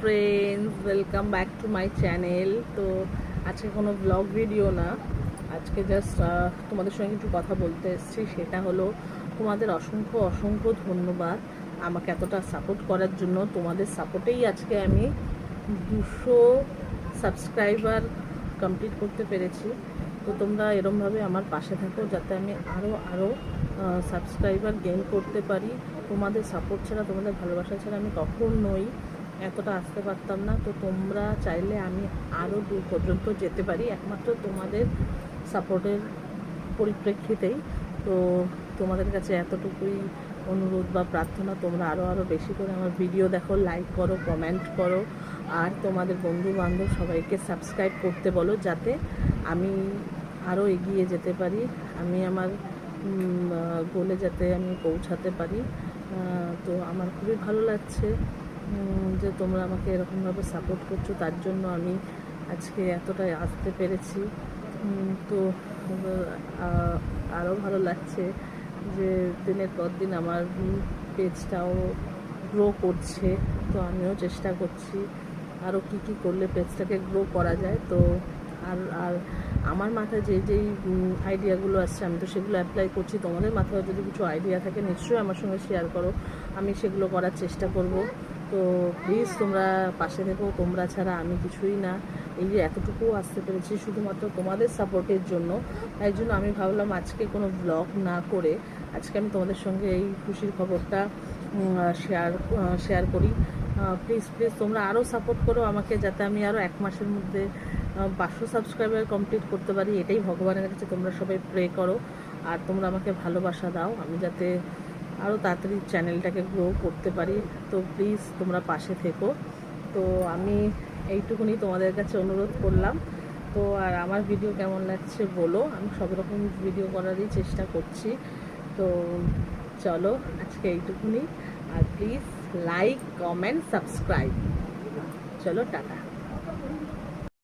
Friends, welcome back to my channel. তো আজকে কোনো ব্লগ ভিডিও না, আজকে জাস্ট তোমাদের সঙ্গে একটু কথা বলতে এসেছি। সেটা হলো তোমাদের অসংখ্য অসংখ্য ধন্যবাদ আমাকে এতটা সাপোর্ট করার জন্য। তোমাদের সাপোর্টেই আজকে আমি 200 সাবস্ক্রাইবার কমপ্লিট করতে পেরেছি। তো তোমরা এরমভাবে আমার পাশে থাকো যাতে আমি আরও সাবস্ক্রাইবার গেইন করতে পারি। তোমাদের সাপোর্ট ছাড়া, তোমাদের ভালোবাসা ছাড়া আমি কখনোই এতটা আসতে পারতাম না। তো তোমরা চাইলে আমি আরও দূর পর্যন্ত যেতে পারি একমাত্র তোমাদের সাপোর্টের পরিপ্রেক্ষিতেই। তো তোমাদের কাছে এতটুকুই অনুরোধ বা প্রার্থনা, তোমরা আরও বেশি করে আমার ভিডিও দেখো, লাইক করো, কমেন্ট করো, আর তোমাদের বন্ধু বান্ধব সবাইকে সাবস্ক্রাইব করতে বলো যাতে আমি আরও এগিয়ে যেতে পারি, আমি আমার গোলে যাতে আমি পৌঁছাতে পারি। তো আমার খুবই ভালো লাগছে যে তোমরা আমাকে এরকমভাবে সাপোর্ট করছো, তার জন্য আমি আজকে এতটাই আসতে পেরেছি। তো আরও ভালো লাগছে যে দিনের পর দিন আমার পেজটাও গ্রো করছে। তো আমিও চেষ্টা করছি আরও কী করলে পেজটাকে গ্রো করা যায়। তো আর আমার মাথায় যেই আইডিয়াগুলো আসছে আমি তো সেগুলো অ্যাপ্লাই করছি। তোমাদের মাথায় যদি কিছু আইডিয়া থাকে নিশ্চয়ই আমার সঙ্গে শেয়ার করো, আমি সেগুলো করার চেষ্টা করব। তো প্লিজ তোমরা পাশে থেকো, তোমরা ছাড়া আমি কিছুই না। এই যে এতটুকু আসতে পেরেছি শুধুমাত্র তোমাদের সাপোর্টের জন্য। তাই জন্য আমি ভাবলাম আজকে কোনো ব্লগ না করে আজকে আমি তোমাদের সঙ্গে এই খুশির খবরটা শেয়ার করি। প্লিজ তোমরা আরও সাপোর্ট করো আমাকে যাতে আমি আরও 1 মাসের মধ্যে 500 সাবস্ক্রাইবার কমপ্লিট করতে পারি। এটাই ভগবানের কাছে তোমরা সবাই প্রে করো, আর তোমরা আমাকে ভালোবাসা দাও আমি যাতে আরও তাড়াতাড়ি চ্যানেলটাকে গ্রো করতে পারি। তো প্লিজ তোমরা পাশে থেকো। তো আমি এইটুকুনি তোমাদের কাছে অনুরোধ করলাম। তো আর আমার ভিডিও কেমন লাগছে বলো, আমি সব রকম ভিডিও করারই চেষ্টা করছি। তো চলো আজকে এইটুকুনি, আর প্লিজ লাইক, কমেন্ট, সাবস্ক্রাইব। চলো টাটা।